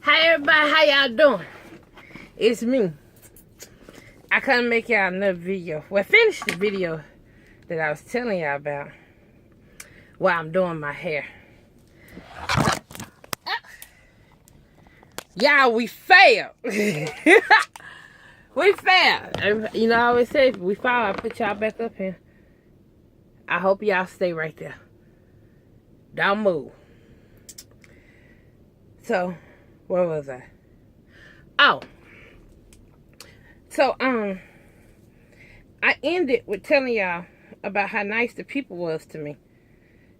Hi everybody, how y'all doing? It's me. I couldn't make y'all another video. Well, finish the video that I was telling y'all about while I'm doing my hair. Y'all, we failed. We failed. You know, I always say, if we fall, I put y'all back up here. I hope y'all stay right there. Don't move. So, where was I? Oh. So, I ended with telling y'all about how nice the people was to me.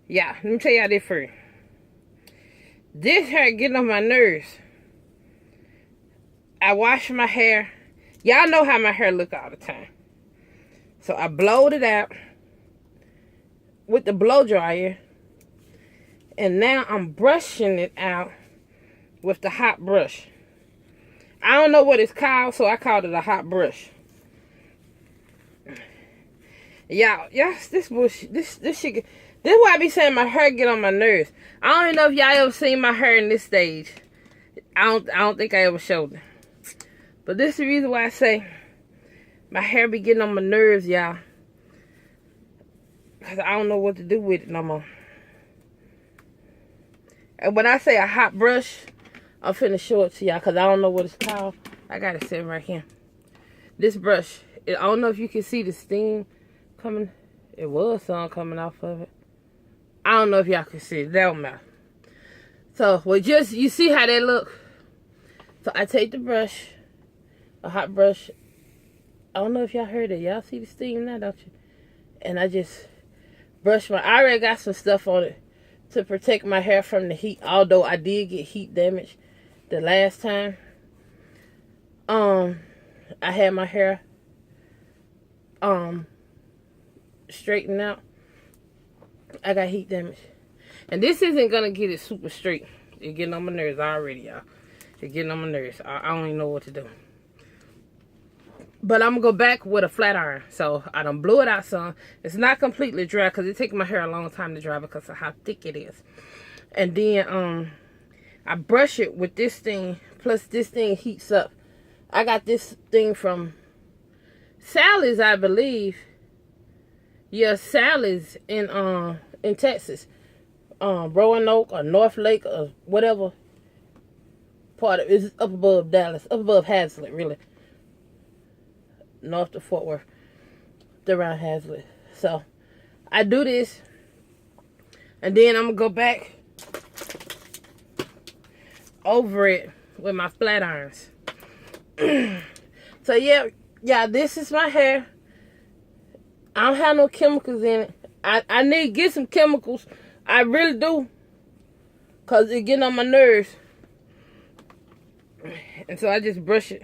Yeah, let me tell y'all this first. This hair getting on my nerves. I wash my hair. Y'all know how my hair look all the time. So I blowed it out with the blow dryer. And now I'm brushing it out with the hot brush. I don't know what it's called, so I called it a hot brush. Y'all, this bullshit, this shit, this is why I be saying my hair get on my nerves. I don't even know if y'all ever seen my hair in this stage. I don't think I ever showed it. But this is the reason why I say my hair be getting on my nerves, y'all. Because I don't know what to do with it no more. And when I say a hot brush, I'm finna show it to y'all because I don't know what it's called. I got it sitting right here. This brush, I don't know if you can see the steam coming. It was some coming off of it. I don't know if y'all can see it. That don't matter. So, well, just, you see how they look? So, I take the brush, a hot brush. I don't know if y'all heard it. Y'all see the steam now, don't you? And I just brush I already got some stuff on it to protect my hair from the heat. Although I did get heat damage the last time. I had my hair straightened out. I got heat damage. And this isn't gonna get it super straight. It's getting on my nerves already, y'all. It's getting on my nerves. I don't even know what to do. But I'm gonna go back with a flat iron. So I done blew it out some. It's not completely dry because it takes my hair a long time to dry because of how thick it is. And then I brush it with this thing. Plus this thing heats up. I got this thing from Sally's, I believe. Yeah, Sally's in Texas. Roanoke or North Lake or whatever part of it. It's up above Dallas. Up above Hazlet, really. North to Fort Worth. They're around Hazlet. So, I do this. And then I'm going to go back over it with my flat irons. So, yeah, this is my hair. I don't have no chemicals in it. I need to get some chemicals. I really do. Because it's getting on my nerves. And so I just brush it.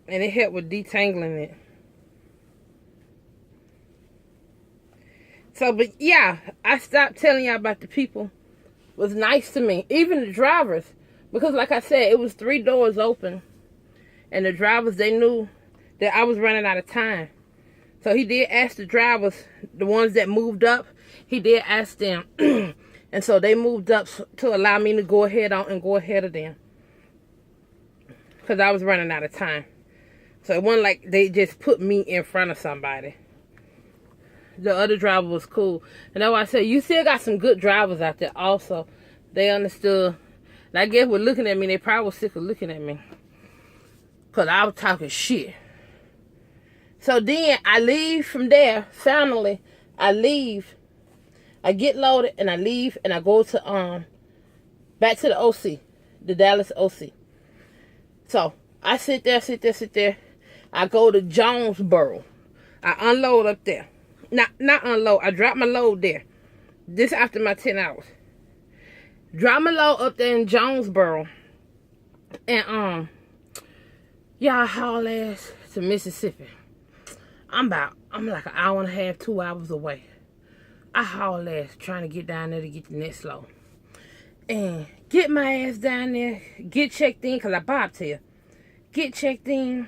And it helped with detangling it. So, but yeah, I stopped telling y'all about the people. It was nice to me. Even the drivers. Because like I said, it was 3 doors open. And the drivers, they knew that I was running out of time. So he did ask the drivers, the ones that moved up, he did ask them. And so they moved up to allow me to go ahead of them. Because I was running out of time. So it wasn't like they just put me in front of somebody. The other driver was cool. And that's why I said, you still got some good drivers out there also. They understood. And I guess with looking at me, they probably were sick of looking at me. Because I was talking shit. So then I leave from there. Finally, I leave. I get loaded and I leave and I go to back to the OC. The Dallas OC. So I sit there. I go to Jonesboro. I unload up there. Not unload. I drop my load there. This after my 10 hours. Drop my load up there in Jonesboro. And y'all haul ass to Mississippi. I'm like an hour and a half, 2 hours away. I haul ass trying to get down there to get the next load. And get my ass down there. Get checked in because I bobbed here. Get checked in.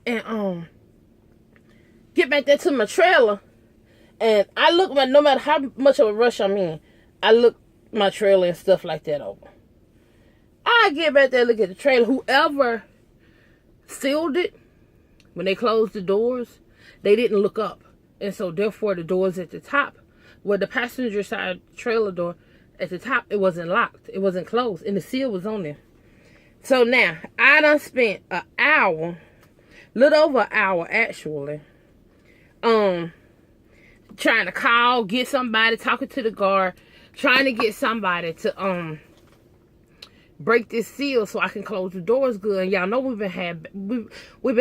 And get back there to my trailer. And I look, no matter how much of a rush I'm in, I look my trailer and stuff like that over. I get back there, look at the trailer. Whoever sealed it, when they closed the doors, they didn't look up. And so therefore the doors at the top, where the passenger side trailer door at the top, it wasn't locked. It wasn't closed. And the seal was on there. So now, I done spent an hour, little over an hour actually, trying to call, get somebody, talking to the guard, trying to get somebody to break this seal so I can close the doors good. And y'all know we've been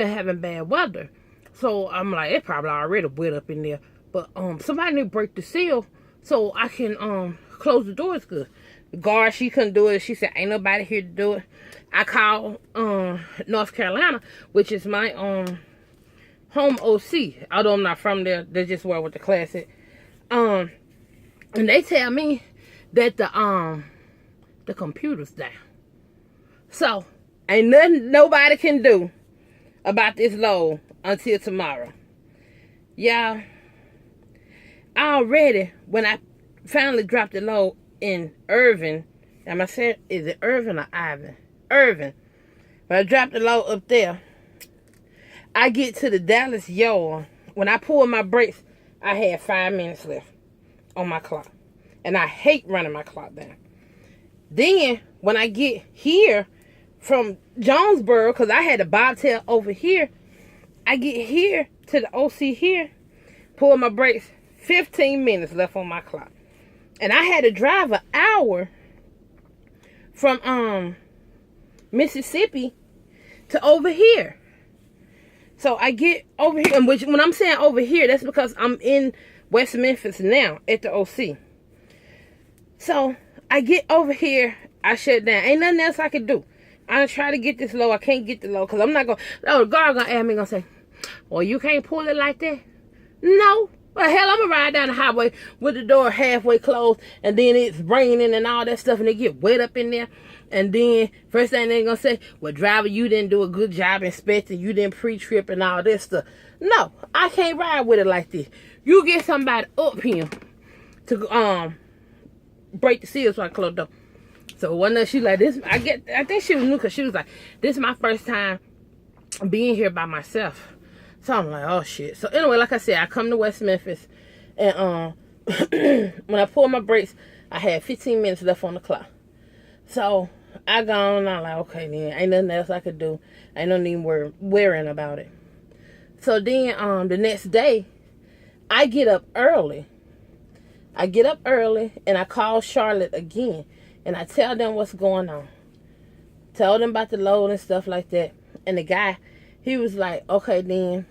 having bad weather. So I'm like, it probably already wet up in there. But somebody need to break the seal so I can close the doors good. The guard, she couldn't do it. She said, ain't nobody here to do it. I called North Carolina, which is my home OC. Although I'm not from there, that's just where I went to class at. And they tell me that the computer's down. So ain't nothing nobody can do about this load until tomorrow. Y'all, already when I finally dropped the load in Irvin, am I saying, is it Irvin or Ivan? Irvin. When I dropped the load up there, I get to the Dallas yard. When I pulled my brakes, I had 5 minutes left on my clock. And I hate running my clock down. Then, when I get here from Jonesboro, because I had a bobtail over here, I get here to the OC here, pull my brakes, 15 minutes left on my clock. And I had to drive an hour from Mississippi to over here. So I get over here, and which, when I'm saying over here, that's because I'm in West Memphis now at the OC. So I get over here, I shut down. Ain't nothing else I can do. I try to get this low. I can't get the low because I'm not going to. Oh, the guard going to ask me, going to say, well, you can't pull it like that? No. Well, hell, I'm going to ride down the highway with the door halfway closed, and then it's raining and all that stuff, and they get wet up in there. And then, first thing they're going to say, well, driver, you didn't do a good job inspecting. You didn't pre-trip and all this stuff. No, I can't ride with it like this. You get somebody up here to break the seal so I close the door. So one day she like this. I think she was new because she was like, this is my first time being here by myself. So I'm like, oh shit. So anyway, like I said, I come to West Memphis, and when I pulled my brakes, I had 15 minutes left on the clock. So I gone and I'm like, okay then, ain't nothing else I could do. Ain't no need worrying about it. So then the next day, I get up early. And I call Charlotte again. And I tell them what's going on. Tell them about the load and stuff like that. And the guy, he was like, okay then,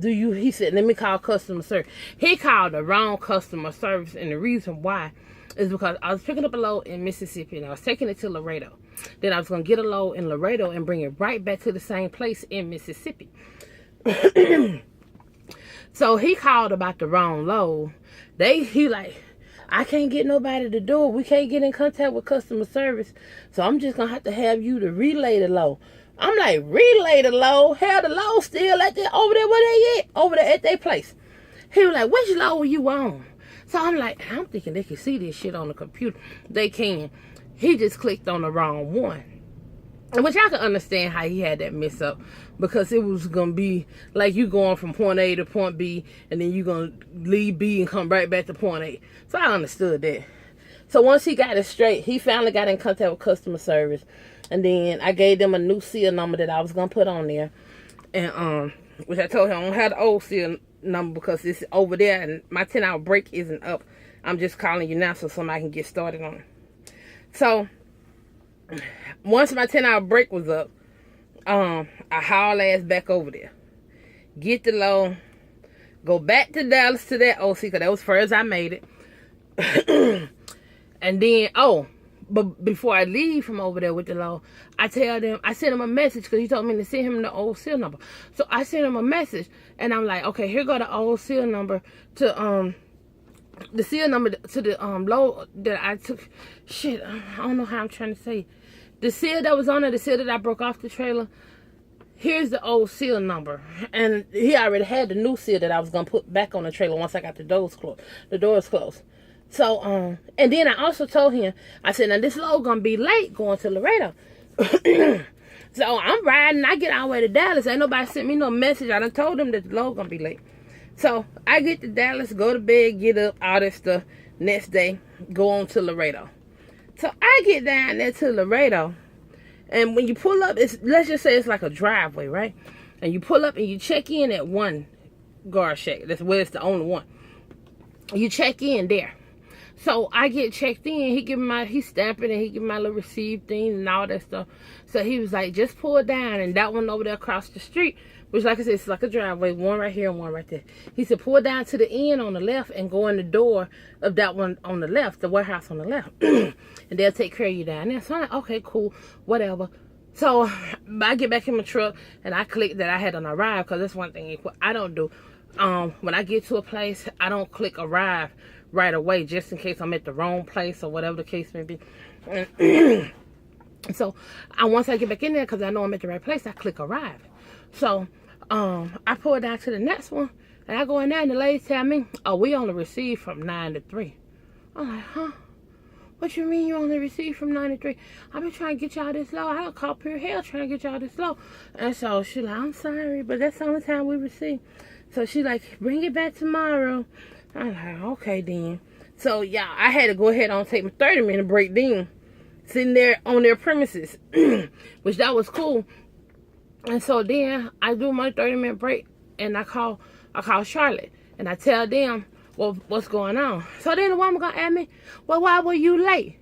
he said, let me call customer service. He called the wrong customer service. And the reason why is because I was picking up a load in Mississippi and I was taking it to Laredo. Then I was going to get a load in Laredo and bring it right back to the same place in Mississippi. So he called about the wrong load. He like, I can't get nobody to do it. We can't get in contact with customer service. So I'm just going to have you to relay the load. I'm like, relay the load? Hell, the load still over there where they at? Over there at their place. He was like, which load were you on? So I'm like, I'm thinking they can see this shit on the computer. They can. He just clicked on the wrong one. Which I can understand how he had that mess up. Because it was going to be like you going from point A to point B. And then you're going to leave B and come right back to point A. So I understood that. So once he got it straight, he finally got in contact with customer service. And then I gave them a new seal number that I was going to put on there. And which I told him I don't have the old seal number because it's over there. And my 10-hour break isn't up. I'm just calling you now so somebody can get started on it. So once my 10-hour break was up, I haul ass back over there. Get the load. Go back to Dallas to that OC because that was first I made it. And then, but before I leave from over there with the load, I sent him a message because he told me to send him the old seal number. So I sent him a message and I'm like, okay, here go the old seal number to the seal number to the load that I took. Shit, I don't know how I'm trying to say. The seal that was on there, the seal that I broke off the trailer, here's the old seal number. And he already had the new seal that I was going to put back on the trailer once I got the doors closed. So, and then I also told him, I said, now this load going to be late going to Laredo. So I'm riding. I get all the way to Dallas. Ain't nobody sent me no message. I done told them that the load gonna be late. So I get to Dallas, go to bed, get up, all that stuff. Next day, go on to Laredo. So I get down there to Laredo, and when you pull up, let's just say it's like a driveway, right? And you pull up and you check in at one guard shack. That's where it's the only one. You check in there. So I get checked in. He stamped it and he give me my little receive thing and all that stuff. So he was like, just pull it down. And that one over there across the street, which like I said, it's like a driveway, one right here and one right there. He said, pull it down to the end on the left and go in the door of that one on the left, the warehouse on the left. And they'll take care of you down there. So I'm like, okay, cool, whatever. So I get back in my truck and I click that I had an arrive, because that's one thing I don't do. When I get to a place, I don't click arrive right away, just in case I'm at the wrong place or whatever the case may be. And so once I get back in there, because I know I'm at the right place, I click arrive. So I pull it down to the next one, and I go in there, and the lady tell me, oh, we only receive from 9 to 3. I'm like, huh? What you mean you only receive from 9 to 3? I've been trying to get y'all this low. I don't call pure hell trying to get y'all this low. And so she like, I'm sorry, but that's the only time we receive. So she like, bring it back tomorrow. I'm like, okay then. So yeah, I had to go ahead and take my 30-minute break then, sitting there on their premises, which that was cool. And so then I do my 30-minute break, and I call Charlotte, and I tell them, well, what's going on. So then the woman gonna ask me, well, why were you late?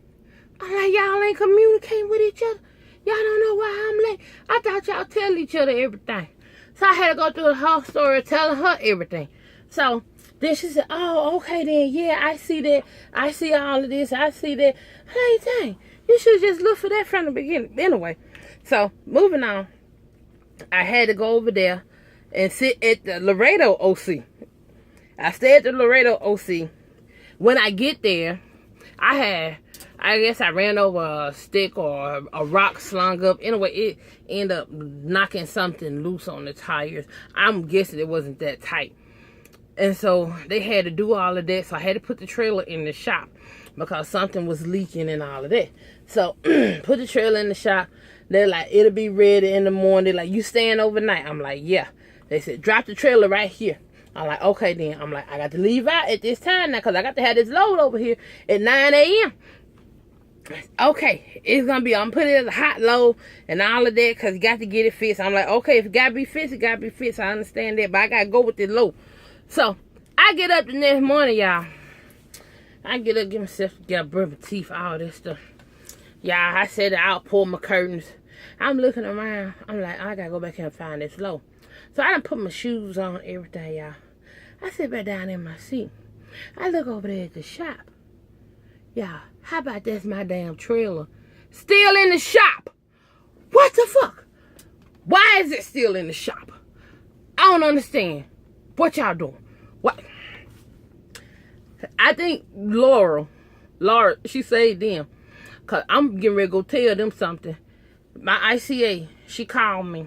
I'm like, y'all ain't communicating with each other. Y'all don't know why I'm late. I thought y'all tell each other everything. So I had to go through the whole story telling her everything. So then she said, oh, okay then. Yeah, I see that. I see all of this. I see that. Hey, dang. You should just look for that from the beginning. Anyway, so moving on. I had to go over there and sit at the Laredo OC. I stayed at the Laredo OC. When I get there, I guess I ran over a stick or a rock slung up. Anyway, it ended up knocking something loose on the tires. I'm guessing it wasn't that tight. And so they had to do all of that. So I had to put the trailer in the shop because something was leaking and all of that. So put the trailer in the shop. They're like, it'll be ready in the morning. They're like, you staying overnight? I'm like, yeah. They said, drop the trailer right here. I'm like, okay then. I'm like, I got to leave out at this time now because I got to have this load over here at 9 a.m. Okay, it's going to be, I'm putting it as a hot load and all of that because you got to get it fixed. I'm like, okay, if it got to be fixed, it got to be fixed. I understand that, but I got to go with this load. So I get up the next morning, y'all. I get up, get myself together, brush my teeth, all this stuff. Y'all, I said I'll pull my curtains. I'm looking around. I'm like, I got to go back here and find this load. So I done put my shoes on, everything, y'all. I sit back down in my seat. I look over there at the shop. Y'all, how about that's my damn trailer still in the shop? What the fuck? Why is it still in the shop? I don't understand. What y'all doing? What? I think Laura, she saved them. Because I'm getting ready to go tell them something. My ICA, she called me.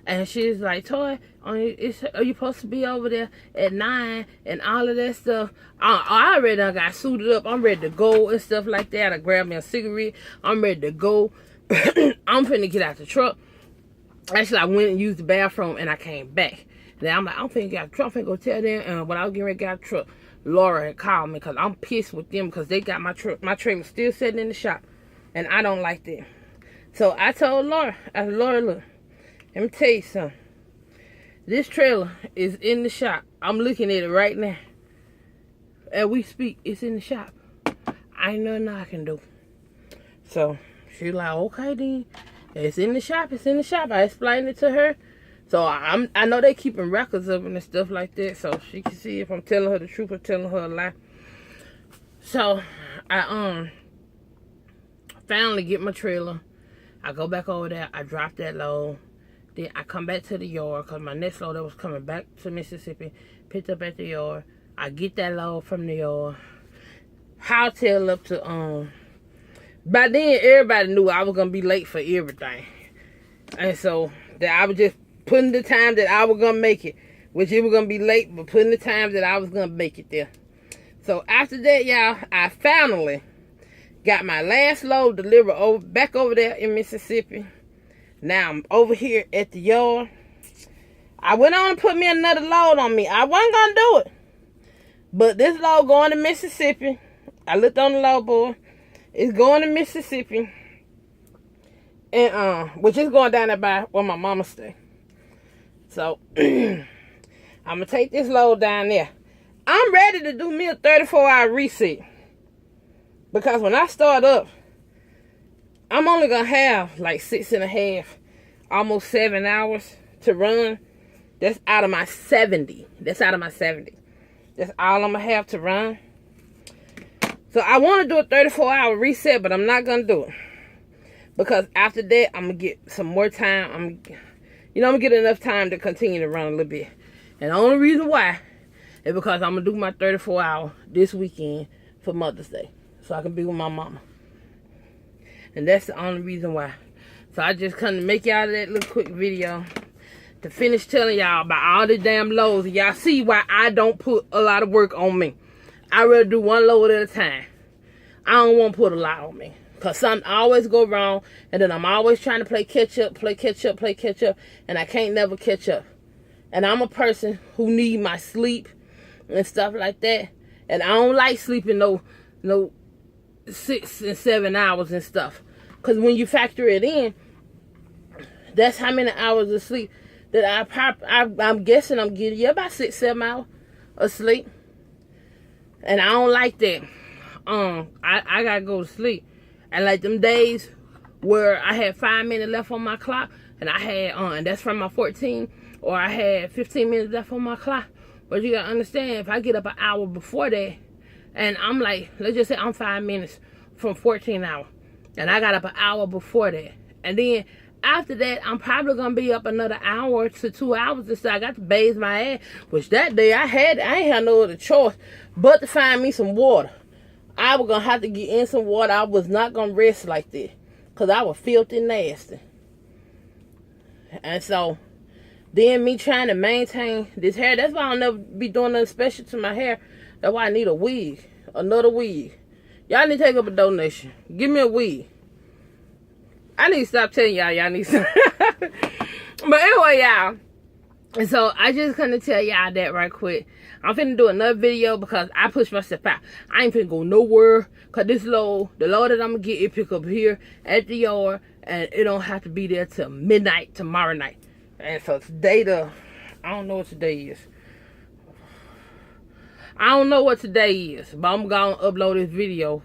And she's like, Toy, are you supposed to be over there at 9 and all of that stuff? I already got suited up. I'm ready to go and stuff like that. I grabbed me a cigarette. I'm ready to go. I'm finna get out the truck. Actually, I went and used the bathroom and I came back. Then I'm like, I'm finna get out the truck. I'm finna go tell them. And when I was getting ready to get out the truck, Laura had called me because I'm pissed with them because they got my truck. My trailer still sitting in the shop. And I don't like that. So I told Laura, Laura, look. Let me tell you something. This trailer is in the shop. I'm looking at it right now. As we speak, it's in the shop. I ain't nothing I can do. So she's like, okay then. It's in the shop. It's in the shop. I explained it to her. So I know they keeping records of it and stuff like that. So she can see if I'm telling her the truth or telling her a lie. So I finally get my trailer. I go back over there. I drop that load. Then I come back to the yard because my next load that was coming back to Mississippi, picked up at the yard. I get that load from the yard. Hotel up to, by then everybody knew I was going to be late for everything. And so that I was just putting the time that I was going to make it, which it was going to be late, but putting the time that I was going to make it there. So after that, y'all, I finally Got my last load delivered back over there in Mississippi. Now I'm over here at the yard. I went on and put me another load on me. I wasn't going to do it. But this load going to Mississippi. I looked on the load board. It's going to Mississippi. And which is going down there by where my mama stay. So I'm gonna take this load down there. I'm ready to do me a 34-hour reset. Because when I start up, I'm only gonna have like 6.5, almost 7 hours to run. That's out of my 70. That's out of my 70. That's all I'm gonna have to run. So I want to do a 34-hour reset, but I'm not gonna do it. Because after that, I'm going to get some more time. I'm going to get enough time to continue to run a little bit. And the only reason why is because I'm going to do my 34-hour this weekend for Mother's Day. So I can be with my mama. And that's the only reason why. So I just come to make y'all that little quick video to finish telling y'all about all the damn loads. And y'all see why I don't put a lot of work on me. I rather do one load at a time. I don't want to put a lot on me. Because something always go wrong. And then I'm always trying to play catch up. And I can't never catch up. And I'm a person who need my sleep and stuff like that. And I don't like sleeping no 6 and 7 hours and stuff. Because when you factor it in, that's how many hours of sleep that I'm guessing I'm getting. Yeah, about 6, 7 hours of sleep. And I don't like that. I gotta go to sleep. And like them days where I had 5 minutes left on my clock, and I had, and that's from my 14, or I had 15 minutes left on my clock. But you gotta understand, if I get up an hour before that, and I'm like, let's just say I'm 5 minutes from 14 hours, and I got up an hour before that. And then after that, I'm probably gonna be up another hour to 2 hours and so I got to bathe my ass, which that day I ain't had no other choice but to find me some water. I was going to have to get in some water. I was not going to rest like that. Because I was filthy nasty. And so, then me trying to maintain this hair. That's why I'll never be doing nothing special to my hair. That's why I need a wig. Another wig. Y'all need to take up a donation. Give me a wig. I need to stop telling y'all need some. But anyway, y'all. And so, I just going to tell y'all that right quick. I'm finna do another video because I pushed myself out. I ain't finna go nowhere. Because this load, the load that I'm going to get, it pick up here at the yard. And it don't have to be there till midnight tomorrow night. And so today I don't know what today is. I don't know what today is. But I'm going to upload this video.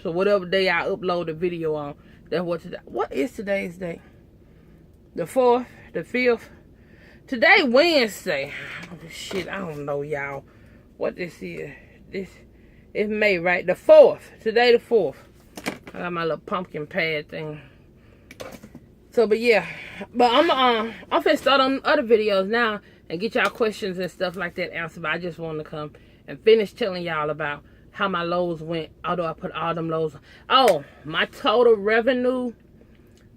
So whatever day I upload the video on, that's what today. What is today's day? The 4th, the 5th. Today Wednesday. Oh, shit, I don't know, y'all. What this is. This is May, right? The 4th. Today the 4th. I got my little pumpkin pad thing. So, but yeah. But I'm finna start on other videos now and get y'all questions and stuff like that answered. But I just want to come and finish telling y'all about how my loads went. Although I put all them loads on. Oh, my total revenue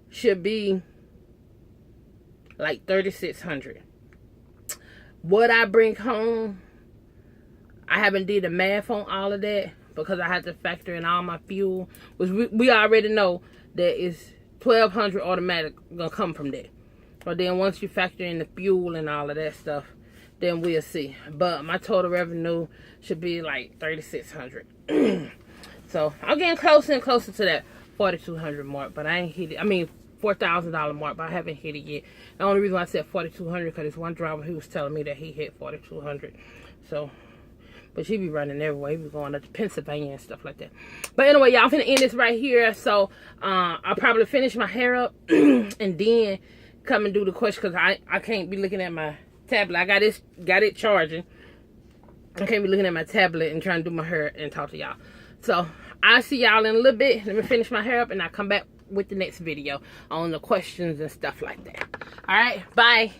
should be like $3,600. What I bring home, I haven't did the math on all of that because I had to factor in all my fuel, which we already know that is $1,200 automatic gonna come from that. But then once you factor in the fuel and all of that stuff, then we'll see. But my total revenue should be like $3,600. So I'm getting closer and closer to that $4,200 mark, but I ain't hit it. I mean, $4,000 mark, but I haven't hit it yet. The only reason I said $4,200 because this one driver, he was telling me that he hit $4,200. So, but she be running everywhere. He was going up to Pennsylvania and stuff like that. But anyway, y'all, I'm finna end this right here. So, I'll probably finish my hair up and then come and do the question because I can't be looking at my tablet. I got it charging. I can't be looking at my tablet and trying to do my hair and talk to y'all. So, I'll see y'all in a little bit. Let me finish my hair up and I'll come back with the next video on the questions and stuff like that. All right, bye.